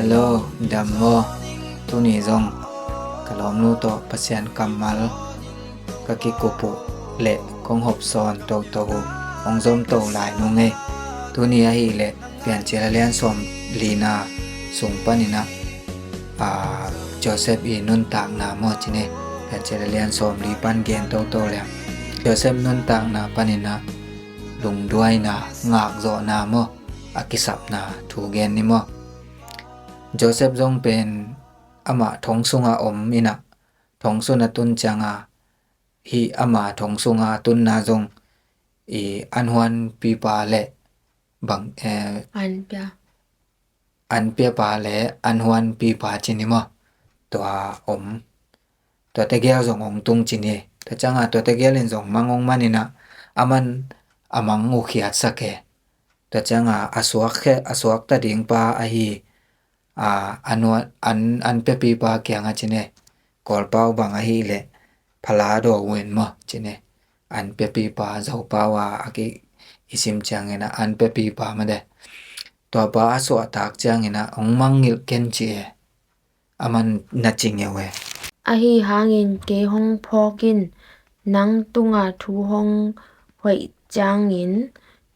ฮัลโหลดัมโมตุนี่ซงกะลอมนูโตปะเซียนกัมมัลกะกิกุปุเลกงหบซอนโตโตองซอมโตหลายนุงเงตุนี่อะฮีเลเปลี่ยนเจรเลียนซอมลีนาสุงปะนินะโจเซฟอีนุนตากนาโมจิเนเปลี่ยนเจรเลียนซอมลีปันเกนโตโตแล้วโจเซฟนุนตากนาปะนินะลุงด้วยนางากโซนาโมอากิสับนาทูเกนนิโมโจเซฟจงเป็นอามาทงสุงอาอมอินะทงสุนตุนจังอาฮีอามาทงสุงอาตุนนาจงอันฮวนปีปาเลบังอันเปียปาเลอันฮวนปีปาจินิมอตัวอมตัวตะเกียวจงองตุงจินีแต่จังอาตัวตะเกียวเล่นจงมังองมันนี่นะอามันอามังอุขิอัดสักแกแต่จังอาอสวกแค่อสวกตะดิงปาอาฮีอันเปปีปาเกียงอาจิเนกอลเปาบังอาฮีเลพลาโดเวนมอจิเนอันเปปีปาเจ้าปาวาอากิอิสิมจังเงนะอันเปปีปามาเดตัวปาอสวตากจังเงนะองมังงิลเกนจีอามันนัดจิงเยเวอาฮีหางินเกฮงพอกินนังตุงอาทูฮงหวยจางงิน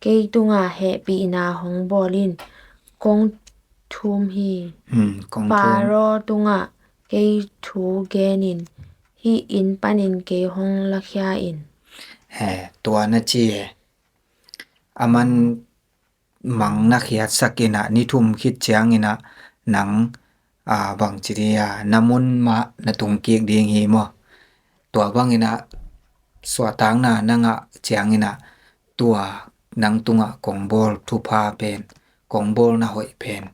เกตุงอาเฮปีนาฮงบอลินกงทุมฮีปารอตุงอาเกทูเกนินฮีอินปานินเกฮงลักยาอินตัวนัดจีอามันมังนักยัดสักินะนิทุมคิดเจียงอินะหนังบางจิริยานามุนมานาตุงเกียกเดียงฮีมอตัวบางอินะสวตางนานังเจียงอินะตัวนังตุงกงบอลทุพาเป็นกงบอลนาหอยเป็น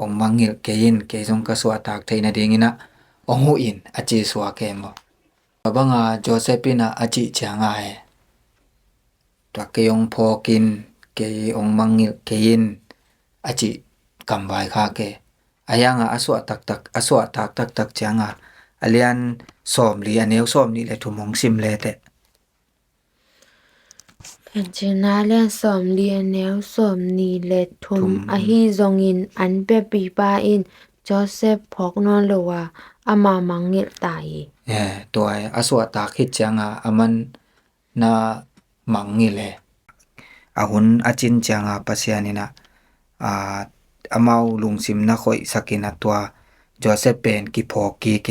องมังงิลเกยินเกจงกสวตากไทยนาเดียงอินะองหูอินอจิสวาเกมอบางโจเซปินะอจิเจียงตัวเกยงพอกินเกยองมังงิลเกยินอจิกำไว้คาเกayang aswa tak tak changa alian som li aneu som ni le thumong sim le te เป็นเจนาเลียนสอมเลียนแนวสอมนีเลทุมอาฮีจงอินอันเปปีปาอินโจเซฟพอกนอนเลวาอามามังเงตายตัวอสวตาคิดจังอามันนามังงิเลอาหุนอาจินจังปัสยานินะอามาลุงซิมนะคอยสักินะตัวโจเซฟเป็นกิพอกีเก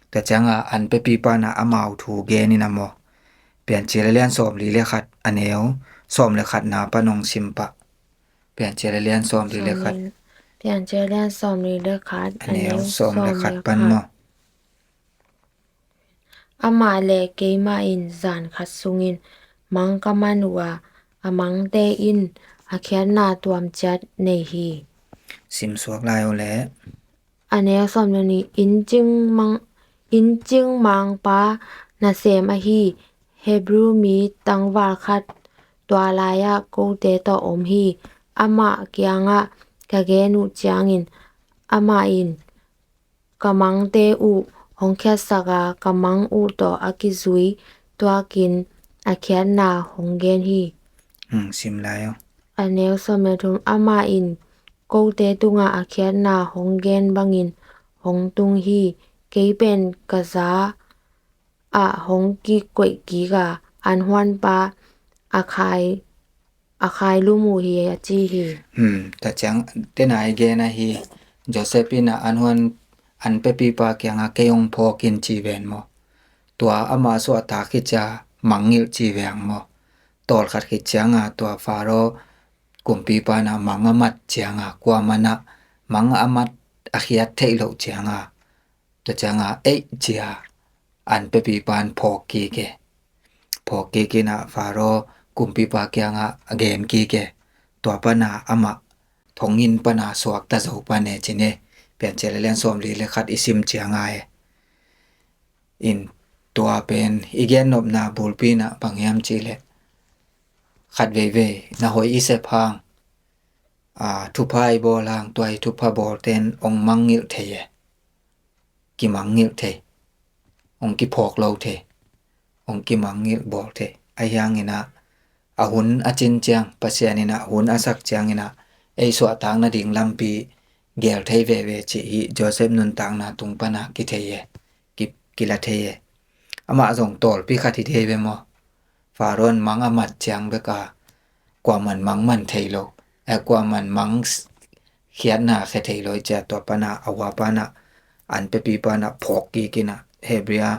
แต่จังอันเปปีปานะอามาถูเกนินะโมเปลี่ยนเจริญสอมลีเลขัดอันเอวสอมเลขัดนาปนองซิมปะเปลี่ยนเจริญสอมลีเลขัดเปลี่ยนเจริญสอมลีเลขัดอันเอวสอมเลขัดปันโมอามาเลเกมาอินจานขัดซุงินมังกามันวาอามังเตอินอาเขียนนาตัวมจัดในฮีซิมสวกลายโอแลอันเอวสอมนี้อินจึงมังปานาเซมาฮีเฮบรูมีตังวาคัดตัวลายะโกเตตออมฮีอามาเกียงกะเกนุจางอินอามาอินกะมังเตอุฮงแคสกากะมังอุตออากิซุยตัวกินอาเขียนนาฮงเกนฮีซิมลายอันเนวสมทุมอามาอินโกเตตุงอาเขียนนาฮงเกนบังอินฮงตุงฮีเกเป็นกะซาฮงกิกวยกีกาอันฮวนปาอาคายลูมูฮีจีฮีแต่จังเตนายเกนะฮีโจเซปินะอันฮวนอันเปปีปาเกียงเกยงพอกินจีเวนโมตัวอามาสวตาคิจามังงิลจีเวียงโมตอลขัดคิจังตัวฟาโรกุมปีปานะมังอามัดเจียงกว่ามันนะมังอามัดอาkhiatเทโลเจียงตัวจังเอเจียอันเปปีปานพอกีเกนะฟาโรกุมปีปาเกียงเกนกีเกตัวปนาอามาทงอินปนาสวกตะโซปาเนจิเนเปลี่ยนเจริญสอมลีเลขัดอิซิมเจียงอินตัวเป็นอีเกนนบนาบูลปีนะบางยามจีเลขัดเวนะหอยอิเสพังทุพายโบลางตัวทุพาโบเตนองมังงิลเทยกิมังงิลเทองกิพอกโลเทองกิมังงิลโบเทอายังอินะอาหุนอาจินเจียงปัสยานินะหุนอาสักเจียงอินะไอสวตางนาดิ่งลำปี gel thei ve chi hi Joseph nun tang na tung pana ki theye ki la theye ama zong tol pi kha thi thei ve mo faron mang amat chang be ka kwa man mang man thei lo kwa man mang khiat na khe thei lo cha to pana awa pana an pe pi pana phok ki kina hebria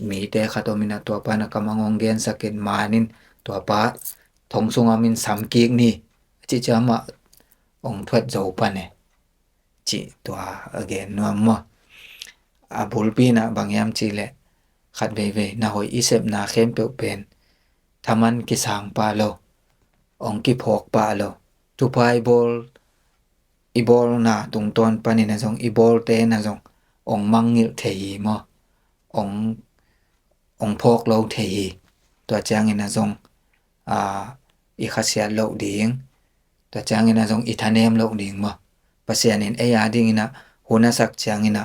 mi te khatomina to pana kamangong gen sakin manin to pa thong sunga min sam ki ni chi chama ong thoat zo pa ne chi to again no mo a bulpi na bangyam chi le khat ve na hoi isep na khem pe pen thaman ki sang pa lo ong ki phok pa lo tu pai bol ibol na tung ton pani na jong ibol te na jong ong mangil thei mo ong phok lo thei to chang ina jong i khasia lo ding to chang ina jong i thanem lo ding mo pasian in eya ding ina huna sak chang ina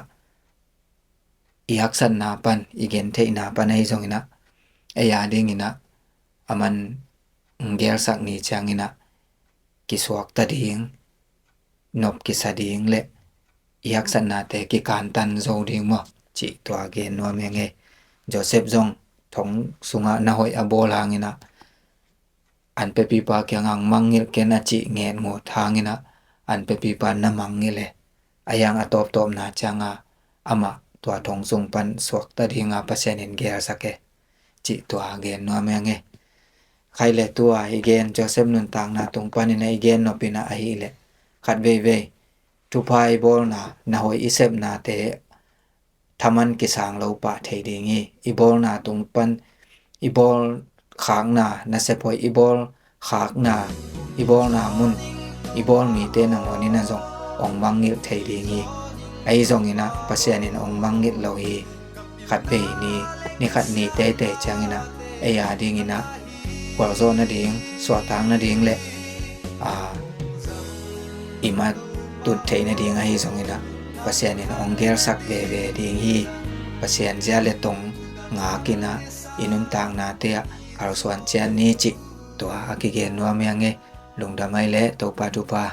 i haksan na pan i gen thei na pan ai jong ina eya ding ina aman ngel sak ni chang ina ki suak ta ding nop ki sa ding le i haksan na te ki kan tan zo ding mo chi to again no me nge Joseph jong thong sunga na hoi abol hangina an pe pi pa kyang ang mangil ken a chi ngen ngo thangina an pe pi pa na mangile ayang atop top na changa ama to thong sung pan suak ta dinga pasen in ger sake chi to again no me nge khai le tu again Joseph nun tang na tung pan in again no pina a hi le khat ve tu pai bol na hoi isep na te thaman ki sang lo pa thei dingi ibol na tung pan ibol khang na se poi ibol khak na ibol na mun ibol mi te na ngoni na jong ong mangil thei dingi ai jong ina pasian in ong mangil lo hi khat pe ni khat ni te chang ina eya ding ina kwal zo na ding so tang na ding le ima tut thei na ding ai jong ina pasian in ong gel sak ve ding hi pasian ja le tong nga kina inun tang na te kar suan chan ni chi to a ki gen no me nge lungda mai le to pa tu pa